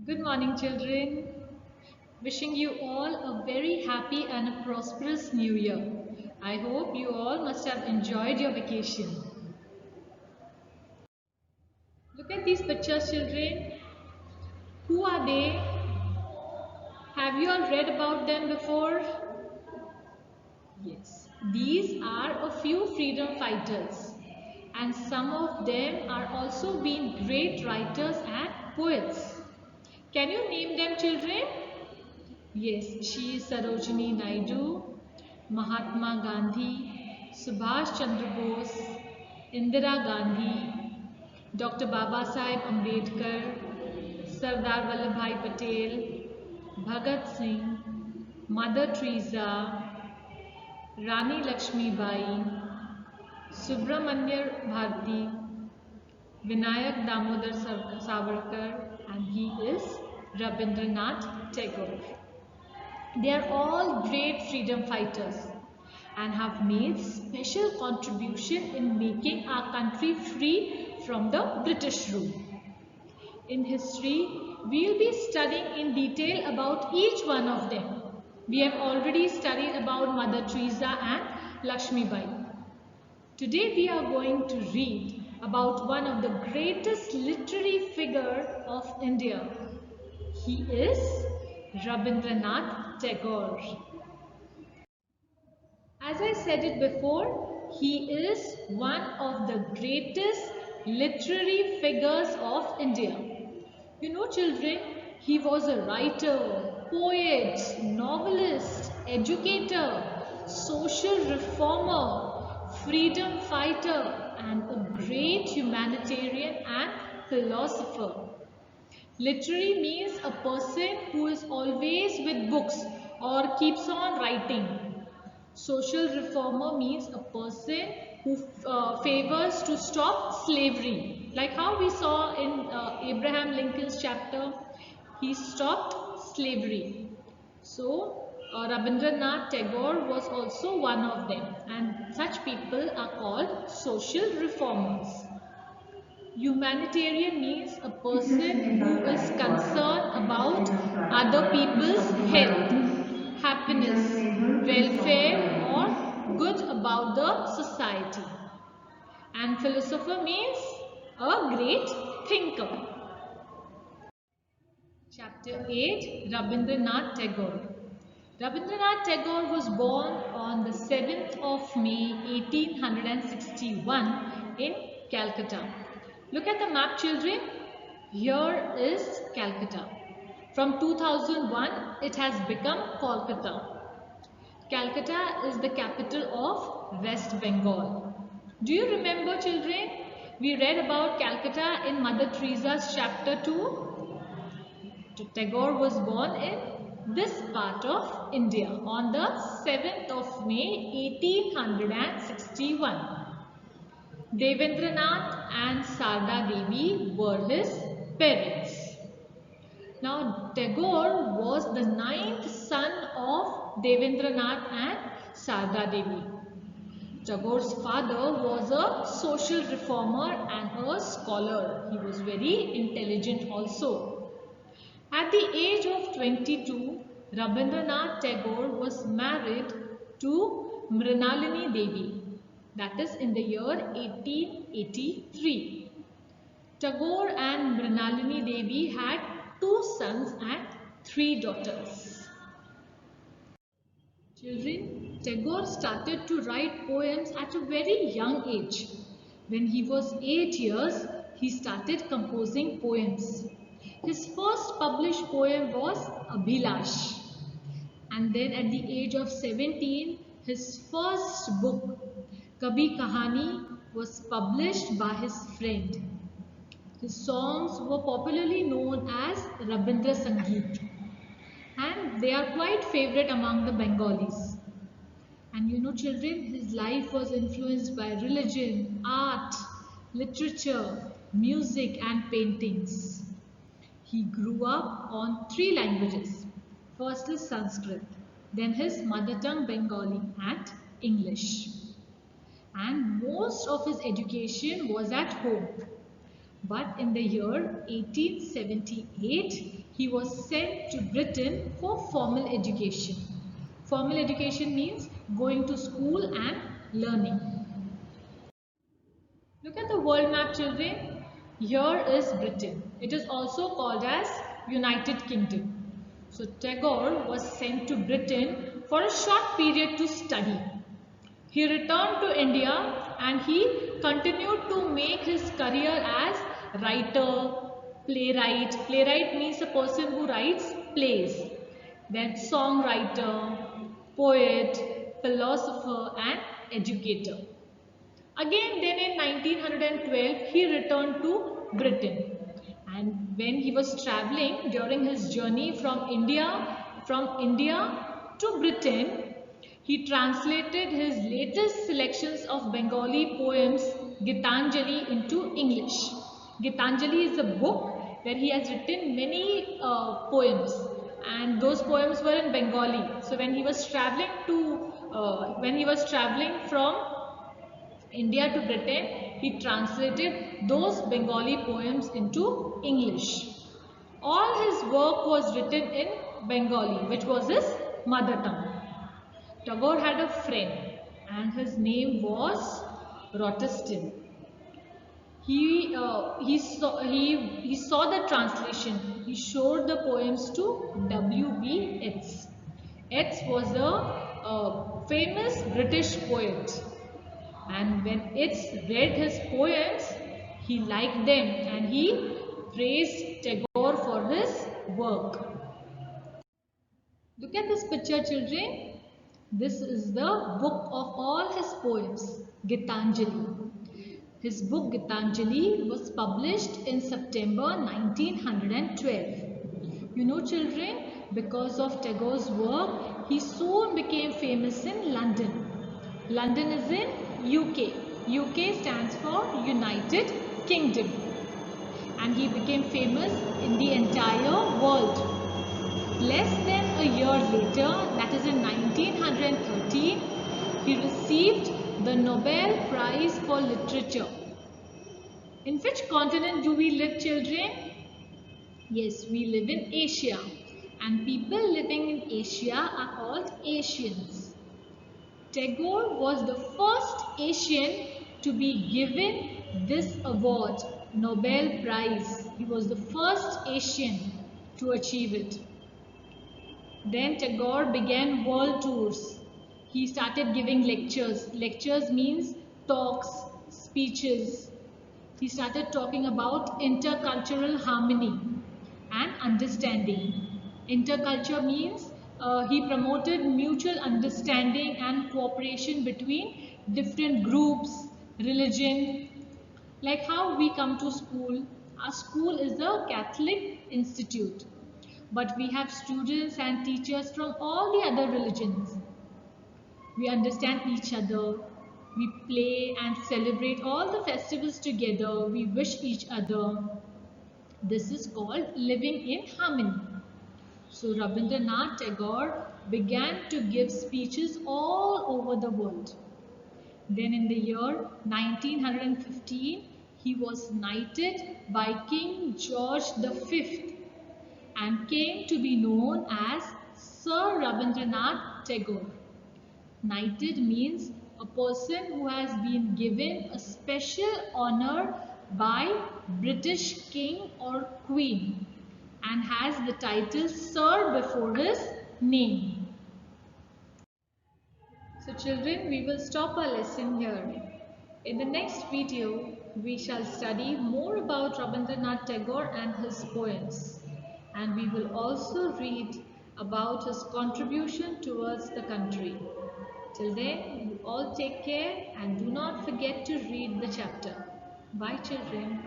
Good morning, children. Wishing you all a very happy and a prosperous new year. I hope you all must have enjoyed your vacation. Look at these pictures, children. Who are they? Have you all read about them before? Yes. These are a few freedom fighters, and some of them are also being great writers and poets. Can you name them, children? Yes, she is Sarojini Naidu, Mahatma Gandhi, Subhash Chandra Bose, Indira Gandhi, Dr. Baba Sahib Ambedkar, Sardar Vallabhbhai Patel, Bhagat Singh, Mother Teresa, Rani Lakshmi Bai, Subramanya Bharati, Vinayak Damodar Savarkar, and he is Rabindranath Tagore. They are all great freedom fighters and have made special contribution in making our country free from the British rule. In history, we will be studying in detail about each one of them. We have already studied about Mother Teresa and Lakshmi Bai. Today we are going to read about one of the greatest literary figure of India. He is Rabindranath Tagore. As I said it before, he is one of the greatest literary figures of India. You know, children, he was a writer, poet, novelist, educator, social reformer, freedom fighter, and a great humanitarian and philosopher. Literary means a person who is always with books or keeps on writing. Social reformer means a person who favors to stop slavery. Like how we saw in Abraham Lincoln's chapter, he stopped slavery. So Rabindranath Tagore was also one of them, and such people are called social reformers. Humanitarian means a person who is concerned about other people's health, happiness, welfare, or good about the society. And philosopher means a great thinker. Chapter 8, Rabindranath Tagore. Rabindranath Tagore was born on the 7th of May 1861 in Calcutta. Look at the map, children. Here is Calcutta. From 2001, it has become Kolkata. Calcutta is the capital of West Bengal. Do you remember, children? We read about Calcutta in Mother Teresa's chapter 2. Tagore was born in this part of India on the 7th of May 1861. Devendranath and Sarda Devi were his parents. Now Tagore was the ninth son of Devendranath and Sarda Devi. Tagore's father was a social reformer and a scholar. He was very intelligent also. At the age of 22, Rabindranath Tagore was married to Mrinalini Devi, that is in the year 1883. Tagore and Mrinalini Devi had two sons and three daughters. Children, Tagore started to write poems at a very young age. When he was 8 years, he started composing poems. His first published poem was Abhilash. And then at the age of 17, his first book, Kabhi Kahani, was published by his friend. His songs were popularly known as Rabindra Sangeet, and they are quite favorite among the Bengalis. And you know, children, his life was influenced by religion, art, literature, music and paintings. He grew up on three languages. First is Sanskrit, then his mother tongue Bengali and English. And most of his education was at home. But in the year 1878, he was sent to Britain for formal education. Formal education means going to school and learning. Look at the world map, children. Here is Britain. It is also called as United Kingdom. So Tagore was sent to Britain for a short period to study. He returned to India and he continued to make his career as writer, playwright. Playwright means a person who writes plays. Then songwriter, poet, philosopher and educator. Again, then in 1912, he returned to Britain. And when he was traveling during his journey from India to Britain, he translated his latest selections of Bengali poems, Gitanjali, into English. Gitanjali is a book where he has written many poems, and those poems were in Bengali. So when he was traveling from India to Britain, he translated those Bengali poems into English. All his work was written in Bengali, which was his mother tongue. Tagore had a friend and his name was Rothschild. He saw the translation. He showed the poems to W.B. Yeats. Yeats was a famous British poet. And when Yeats read his poems, he liked them and he praised Tagore for his work. Look at this picture, children. This is the book of all his poems, Gitanjali. His book Gitanjali was published in September 1912. You know, children, because of Tagore's work, he soon became famous in London. London is in UK. UK stands for United Kingdom. And he became famous in the entire world. Less than a year later, that is in 1913, he received the Nobel Prize for Literature. In which continent do we live, children? Yes, we live in Asia. And people living in Asia are called Asians. Tagore was the first Asian to be given this award, Nobel Prize. He was the first Asian to achieve it. Then Tagore began world tours. He started giving lectures. Lectures means talks, speeches. He started talking about intercultural harmony and understanding. Interculture means he promoted mutual understanding and cooperation between different groups, religion. Like how we come to school. Our school is a Catholic institute. But we have students and teachers from all the other religions. We understand each other. We play and celebrate all the festivals together. We wish each other. This is called living in harmony. So Rabindranath Tagore began to give speeches all over the world. Then in the year 1915, he was knighted by King George V and came to be known as Sir Rabindranath Tagore. Knighted means a person who has been given a special honor by British king or queen and has the title Sir before his name. So children, we will stop our lesson here. In the next video, we shall study more about Rabindranath Tagore and his poems. And we will also read about his contribution towards the country. Till then, you all take care and do not forget to read the chapter. Bye children.